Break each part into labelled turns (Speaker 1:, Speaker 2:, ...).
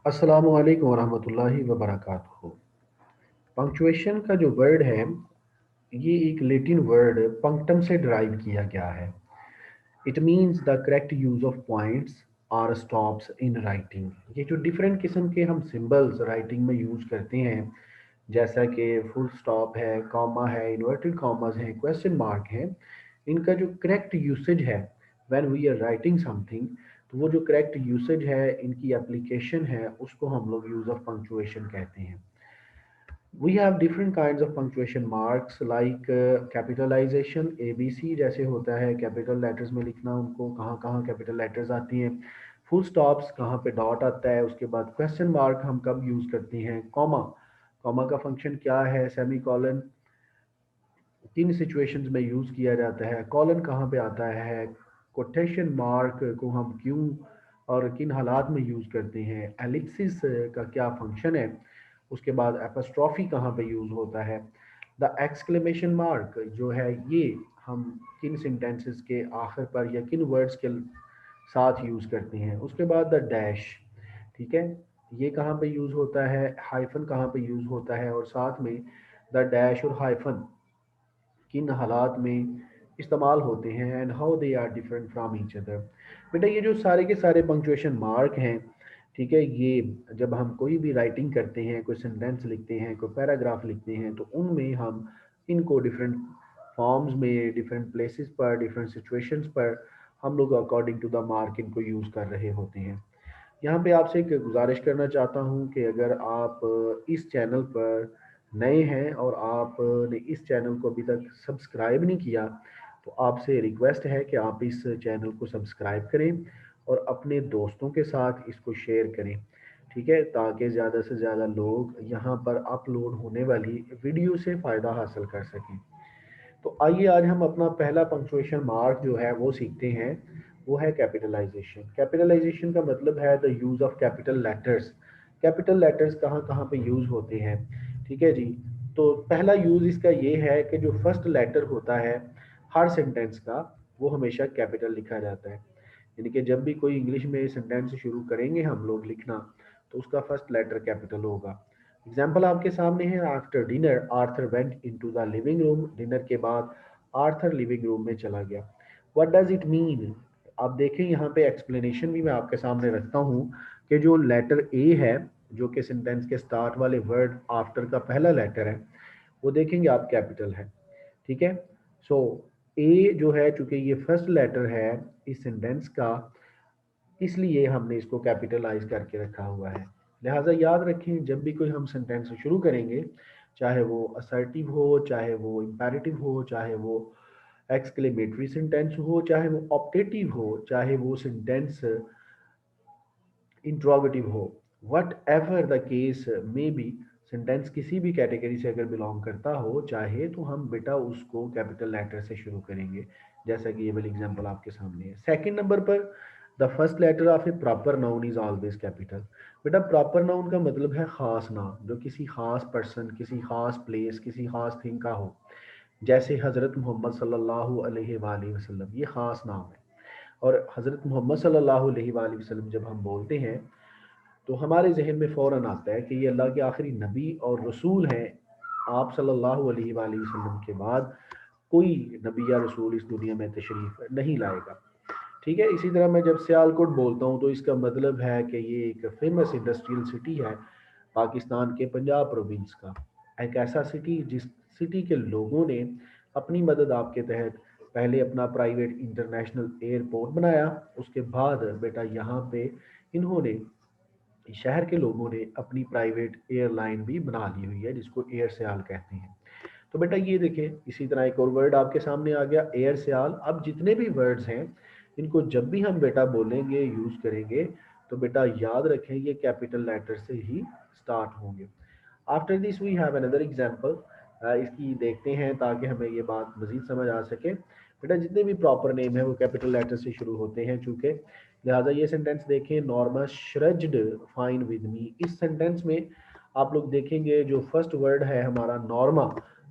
Speaker 1: अस्सलामु अलैकुम वरहमतुल्लाहि वबरकातुहू। पंक्चुएशन का जो वर्ड है, ये एक लैटिन वर्ड पंक्टम से डिराइव किया गया है। It means the correct use of points और स्टॉप्स इन राइटिंग। ये जो डिफरेंट किस्म के हम सिंबल्स राइटिंग में यूज करते हैं, जैसा कि फुल स्टॉप है, कॉमा है, इन्वर्टेड कॉमास है, क्वेश्चन मार्क है, इनका जो करेक्ट यूसेज है when we are writing something, तो वो जो करेक्ट यूसेज है, इनकी एप्लीकेशन है, उसको हम लोग यूज ऑफ पंक्चुएशन कहते हैं। We have different kinds of punctuation marks like capitalization ABC जैसे होता है, कैपिटल लेटर्स में लिखना उनको कहाँ कहाँ कैपिटल लेटर्स आती हैं। फुल स्टॉप्स कहाँ पे डॉट आता है, उसके बाद क्वेश्चन मार्क हम कब यूज़ करते हैं, कॉमा, कॉमा का फंक्शन क्या है, सेमी कॉलन किन सिचुएशंस में यूज़ किया जाता है, कॉलन कहाँ पे आता है, कोटेशन मार्क को हम क्यों और किन हालात में यूज़ करते हैं, एलिप्सिस का क्या फंक्शन है, उसके बाद एपोस्ट्रॉफी कहाँ पे यूज़ होता है, द एक्सक्लेमेशन मार्क जो है ये हम किन सेंटेंसेस के आखिर पर या किन वर्ड्स के साथ यूज़ करते हैं, उसके बाद द डैश, ठीक है, ये कहाँ पे यूज़ होता है, हाइफन कहाँ पे यूज़ होता है, और साथ में द डैश और हाइफन किन हालात में इस्तेमाल होते हैं and how they are different from each other. बेटा ये जो सारे के सारे पंक्चुएशन मार्क हैं, ठीक है, ये जब हम कोई भी राइटिंग करते हैं, कोई सेंटेंस लिखते हैं, कोई पैराग्राफ लिखते हैं, तो उनमें हम इनको डिफरेंट फॉर्म्स में, डिफरेंट प्लेसेस पर, डिफरेंट सिचुएशंस पर हम लोग अकॉर्डिंग टू द मार्क इनको यूज़ कर रहे होते हैं। यहाँ पे आपसे एक गुजारिश करना चाहता हूँ कि अगर आप इस चैनल पर नए हैं और आपने इस चैनल को अभी तक सब्सक्राइब नहीं किया, तो आपसे रिक्वेस्ट है कि आप इस चैनल को सब्सक्राइब करें और अपने दोस्तों के साथ इसको शेयर करें, ठीक है, ताकि ज़्यादा से ज़्यादा लोग यहाँ पर अपलोड होने वाली वीडियो से फ़ायदा हासिल कर सकें। तो आइए आज हम अपना पहला पंक्चुएशन मार्क जो है वो सीखते हैं। वो है कैपिटलाइजेशन। कैपिटलाइजेशन का मतलब है the use of capital letters. Capital letters कहाँ कहाँ पे यूज होते हैं, ठीक है जी। तो पहला यूज इसका ये है कि जो फर्स्ट लेटर होता है हर सेंटेंस का, वो हमेशा कैपिटल लिखा जाता है। यानी कि जब भी कोई इंग्लिश में सेंटेंस शुरू करेंगे हम लोग लिखना, तो उसका फर्स्ट लेटर कैपिटल होगा। एग्जाम्पल आपके सामने है, after dinner Arthur went into the living room. Dinner के बाद आर्थर लिविंग रूम में चला गया। What does it mean? आप देखें यहाँ पे एक्सप्लेनेशन भी मैं आपके सामने रखता हूँ कि जो लेटर ए है, जो कि सेंटेंस के स्टार्ट वाले वर्ड आफ्टर का पहला लेटर है, वो देखेंगे आप कैपिटल है, ठीक है। सो ए जो है, चूंकि ये फर्स्ट लेटर है इस सेंटेंस का, इसलिए हमने इसको कैपिटलाइज करके रखा हुआ है। लिहाजा याद रखें, जब भी कोई हम सेंटेंस शुरू करेंगे, चाहे वो असर्टिव हो, चाहे वो इम्पेरेटिव हो, चाहे वो एक्सक्लेमेटरी सेंटेंस हो, चाहे वो ऑप्टेटिव हो, चाहे वो सेंटेंस इंट्रोगेटिव हो, what ever the case may be, sentence किसी भी कैटेगरी से अगर बिलोंग करता हो चाहे, तो हम बेटा उसको कैपिटल लेटर से शुरू करेंगे, जैसा कि ये वाली एग्जांपल आपके सामने है। सेकंड नंबर पर, the first letter of a proper noun is always capital. बेटा प्रॉपर नाउन का मतलब है खास नाम, जो किसी खास पर्सन, किसी खास प्लेस, किसी खास थिंग का हो। जैसे हज़रत मोहम्मद सल्लल्लाहु अलैहि वसल्लम, ये खास नाम है। और हज़रत मोहम्मद सल्लल्लाहु अलैहि वसल्लम जब हम बोलते हैं, तो हमारे जहन में फ़ौरन आता है कि ये अल्लाह के आखिरी नबी और रसूल हैं। आप सल्लल्लाहु अलैहि वसल्लम के बाद कोई नबी या रसूल इस दुनिया में तशरीफ़ नहीं लाएगा, ठीक है। इसी तरह मैं जब सियालकोट बोलता हूँ, तो इसका मतलब है कि ये एक फेमस इंडस्ट्रियल सिटी है पाकिस्तान के पंजाब प्रोविंस का। एक ऐसा सिटी जिस सिटी के लोगों ने अपनी मदद आपके तहत पहले अपना प्राइवेट इंटरनेशनल एयरपोर्ट बनाया, उसके बाद बेटा यहाँ पे इन्होंने, शहर के लोगों ने अपनी प्राइवेट एयरलाइन भी बना ली हुई है, जिसको एयर सयाल कहते हैं। तो बेटा ये देखें, इसी तरह एक और वर्ड आपके सामने आ गया, एयर सयाल। अब जितने भी वर्ड्स हैं, इनको जब भी हम बेटा बोलेंगे, यूज करेंगे, तो बेटा याद रखें ये कैपिटल लेटर से ही स्टार्ट होंगे। After this we have another example. इसकी देखते हैं ताकि हमें ये बात मजीद समझ आ सके। बेटा जितने भी प्रॉपर नेम है वो कैपिटल लेटर से शुरू होते हैं, चूंकि लिहाजा ये सेंटेंस देखें, नॉर्मा श्रज्ड फाइन विद मी। इस सेंटेंस में आप लोग देखेंगे जो फर्स्ट वर्ड है हमारा नॉर्मा,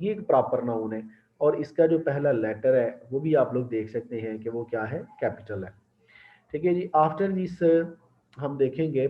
Speaker 1: ये एक प्रॉपर नाउन है, और इसका जो पहला लेटर है वो भी आप लोग देख सकते हैं कि वो क्या है, कैपिटल है, ठीक है जी। आफ्टर दिस हम देखेंगे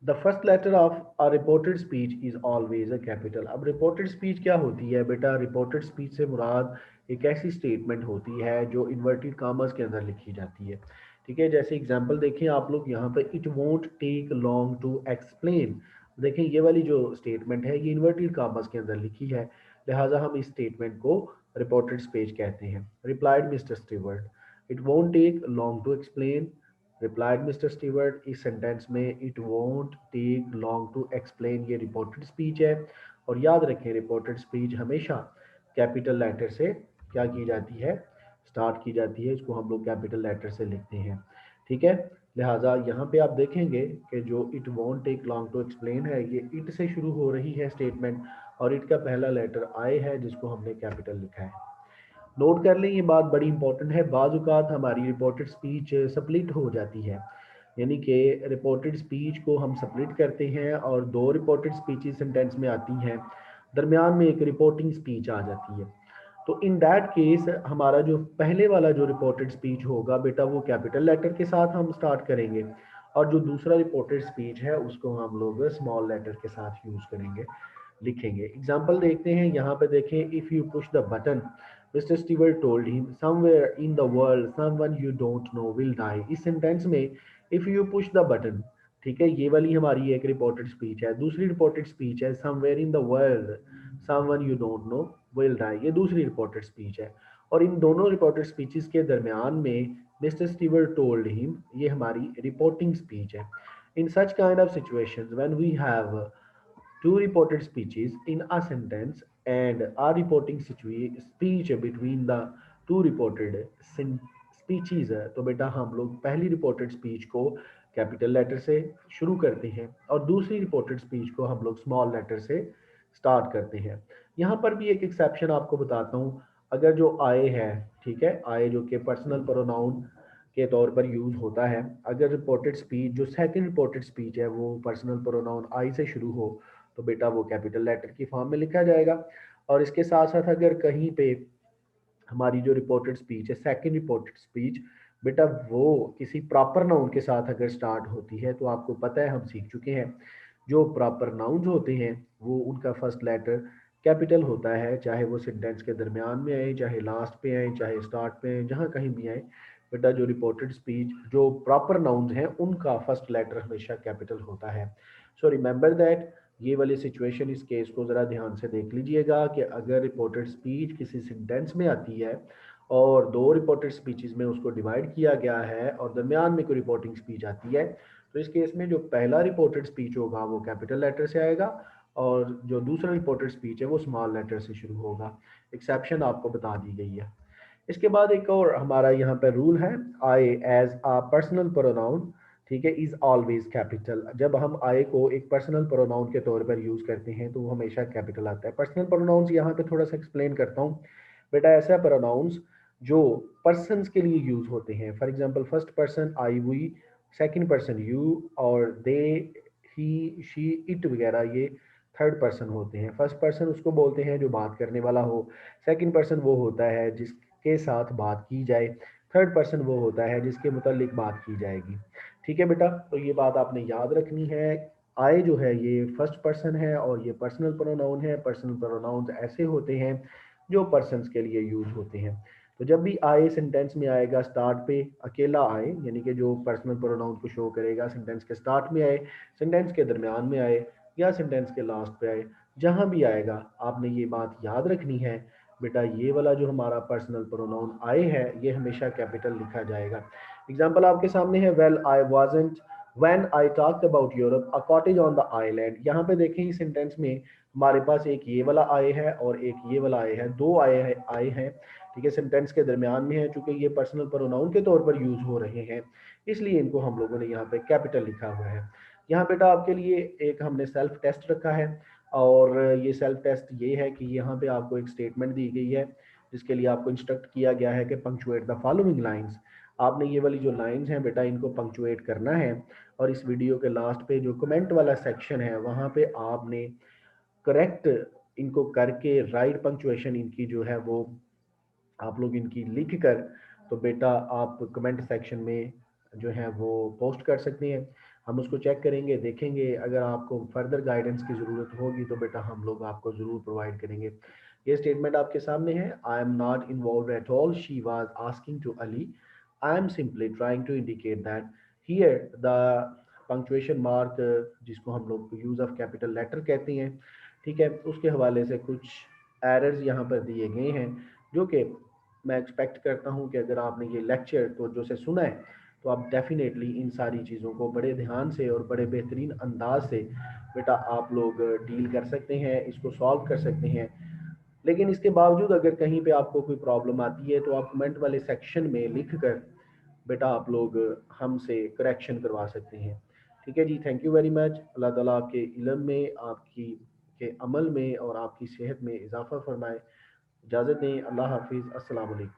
Speaker 1: the first letter of a reported speech is always a capital. अब रिपोर्टेड स्पीच क्या होती है बेटा? रिपोर्टेड स्पीच से मुराद एक ऐसी स्टेटमेंट होती है जो इन्वर्टेड कामर्स के अंदर लिखी जाती है। ठीक है, जैसे एग्जांपल देखें आप लोग यहाँ पे, it won't take long to explain. देखें ये वाली जो स्टेटमेंट है ये इन्वर्टेड कामर्स के अंदर लिखी है, लिहाजा हम इस स्टेटमेंट को रिपोर्टेड स्पीच कहते हैं। Replied mister Stewart, it won't take long to explain. Replied mister Stewart, इस सेंटेंस में it won't take long to explain ये रिपोर्टेड स्पीच है। और याद रखें रिपोर्टेड स्पीच हमेशा कैपिटल लेटर से क्या की जाती है? स्टार्ट की जाती है, इसको हम लोग कैपिटल लेटर से लिखते हैं। ठीक है, लिहाजा यहाँ पे आप देखेंगे कि जो it won't take long to explain है ये इट से शुरू हो रही है स्टेटमेंट, और इट का पहला लेटर आई है जिसको हमने कैपिटल लिखा है। नोट कर लें, ये बात बड़ी इंपॉर्टेंट है। बाज़ औक़ात हमारी रिपोर्टेड स्पीच स्प्लिट हो जाती है, यानी कि रिपोर्टेड स्पीच को हम स्प्लिट करते हैं और दो रिपोर्टेड स्पीचेस सेंटेंस में आती हैं, दरमियान में एक रिपोर्टिंग स्पीच आ जाती है। तो इन दैट केस हमारा जो पहले वाला जो रिपोर्टेड स्पीच होगा बेटा वो कैपिटल लेटर के साथ हम स्टार्ट करेंगे, और जो दूसरा रिपोर्टेड स्पीच है उसको हम लोग स्मॉल लेटर के साथ यूज़ करेंगे, लिखेंगे। एग्जाम्पल देखते हैं, यहाँ पे देखें, if you push the button mister Stewart told him somewhere in the world someone you don't know will die. इस सेंटेंस में if you push the button, ठीक है, ये वाली हमारी एक रिपोर्टेड स्पीच है। दूसरी रिपोर्टेड स्पीच है somewhere in the world someone you don't know will die, ये दूसरी रिपोर्टेड स्पीच है। और इन दोनों रिपोर्टेड स्पीचेस के दरमियान में मिस्टर स्टीवर्ट टोल्ड हिम, ये हमारी रिपोर्टिंग स्पीच है। In such kind of situations when we have two reported speeches in a sentence and a reporting speech between the two reported speeches है, तो बेटा हम लोग पहली रिपोर्टेड स्पीच को कैपिटल लेटर से शुरू करते हैं और दूसरी रिपोर्टेड स्पीच को हम लोग स्मॉल लेटर से स्टार्ट करते हैं। यहाँ पर भी एक एक्सेप्शन आपको बताता हूँ। अगर जो आए है, ठीक है, आए जो कि पर्सनल प्रोनाउन के तौर पर यूज़ होता है, अगर रिपोर्टेड स्पीच जो सेकंड रिपोर्टेड स्पीच है वो पर्सनल प्रोनाउन आई से शुरू हो तो बेटा वो कैपिटल लेटर की फॉर्म में लिखा जाएगा। और इसके साथ साथ अगर कहीं पे हमारी जो रिपोर्टेड स्पीच है, सेकंड रिपोर्टेड स्पीच, बेटा वो किसी प्रॉपर नाउन के साथ अगर स्टार्ट होती है तो आपको पता है, हम सीख चुके हैं, जो प्रॉपर नाउन्स होते हैं वो उनका फर्स्ट लेटर कैपिटल होता है, चाहे वो सेंटेंस के दरमियान में आए, चाहे लास्ट पे आए, चाहे स्टार्ट पे आए, जहाँ कहीं भी आए। बेटा जो रिपोर्टेड स्पीच जो प्रॉपर नाउन्स हैं उनका फर्स्ट लेटर हमेशा कैपिटल होता है। So remember that. ये वाली सिचुएशन, इस केस को ज़रा ध्यान से देख लीजिएगा कि अगर रिपोर्टेड स्पीच किसी सेंटेंस में आती है और दो रिपोर्टेड स्पीचेस में उसको डिवाइड किया गया है और दरमियान में कोई रिपोर्टिंग स्पीच आती है, तो इस केस में जो पहला रिपोर्टेड स्पीच होगा वो कैपिटल लेटर से आएगा और जो दूसरा रिपोर्टेड स्पीच है वो स्मॉल लेटर से शुरू होगा। एक्सेप्शन आपको बता दी गई है। इसके बाद एक और हमारा यहाँ पे रूल है, I as a personal pronoun, ठीक है, इज ऑलवेज कैपिटल। जब हम आई को एक पर्सनल प्रोनाउन के तौर पर यूज करते हैं तो वो हमेशा कैपिटल आता है। पर्सनल प्रोनाउंस यहाँ पे थोड़ा सा एक्सप्लेन करता हूँ बेटा। ऐसा प्रोनाउंस जो पर्सन्स के लिए यूज होते हैं, for example first person I we, second person you, और दे ही शी इट वगैरह, ये थर्ड पर्सन होते हैं। फर्स्ट पर्सन उसको बोलते हैं जो बात करने वाला हो, सेकंड पर्सन वो होता है जिसके साथ बात की जाए, थर्ड पर्सन वो होता है जिसके मुतालिक बात की जाएगी। ठीक है बेटा, तो ये बात आपने याद रखनी है। आई जो है ये फर्स्ट पर्सन है और ये पर्सनल प्रोनाउन है। पर्सनल प्रोनाउन ऐसे होते हैं जो पर्सन्स के लिए यूज होते हैं। तो जब भी आए सेंटेंस में आएगा स्टार्ट पे अकेला आए, यानी कि जो पर्सनल प्रोनाउन को शो करेगा, सेंटेंस के स्टार्ट में आए, सेंटेंस के दरमियान में आए या सेंटेंस के लास्ट पे आए, जहां भी आएगा आपने ये बात याद रखनी है बेटा, ये वाला जो हमारा पर्सनल प्रोनाउन आई है ये हमेशा कैपिटल लिखा जाएगा। एग्जाम्पल आपके सामने है, well I wasn't when I talked about Europe a cottage on the island. यहाँ पे देखें इस सेंटेंस में हमारे पास एक ये वाला आए है और एक ये वाला आए है, दो आए हैं। ठीक है, सेंटेंस के दरमियान में है, चूंकि ये पर्सनल प्रोनाउन के तौर पर यूज हो रहे हैं इसलिए इनको हम लोगों ने यहाँ पे कैपिटल लिखा हुआ है। यहाँ बेटा आपके लिए एक हमने सेल्फ टेस्ट रखा है और ये सेल्फ टेस्ट ये है कि यहाँ पे आपको एक स्टेटमेंट दी गई है जिसके लिए आपको इंस्ट्रक्ट किया गया है कि पंक्चुएट द फॉलोइंग लाइंस। आपने ये वाली जो लाइंस हैं बेटा इनको पंक्चुएट करना है और इस वीडियो के लास्ट पे जो कमेंट वाला सेक्शन है वहाँ पे आपने करेक्ट इनको करके राइट पंक्चुएशन इनकी जो है वो आप लोग इनकी लिख कर तो बेटा आप कमेंट सेक्शन में जो है वो पोस्ट कर सकते हैं। हम उसको चेक करेंगे, देखेंगे। अगर आपको फर्दर गाइडेंस की ज़रूरत होगी तो बेटा हम लोग आपको ज़रूर प्रोवाइड करेंगे। ये स्टेटमेंट आपके सामने है। I am not involve at all, she was asking to Ali, I am simply trying to indicate that here the punctuation mark, जिसको हम लोग यूज़ ऑफ कैपिटल लेटर कहते हैं, ठीक है, उसके हवाले से कुछ एरर्स यहाँ पर दिए गए हैं, जो कि मैं एक्सपेक्ट करता हूँ कि अगर आपने ये लेक्चर तो जो से सुना है तो आप डेफिनेटली इन सारी चीज़ों को बड़े ध्यान से और बड़े बेहतरीन अंदाज से बेटा आप लोग डील कर सकते हैं, इसको सॉल्व कर सकते हैं। लेकिन इसके बावजूद अगर कहीं पे आपको कोई प्रॉब्लम आती है तो आप कमेंट वाले सेक्शन में लिख कर बेटा आप लोग हमसे करेक्शन करवा सकते हैं। ठीक है जी, थैंक यू वेरी मच। अल्लाह ताला आपके इल्म में, आपकी के अमल में और आपकी सेहत में इजाफा फरमाए। इजाज़त दें, अल्लाह हाफिज़, अस्सलाम वालेकुम।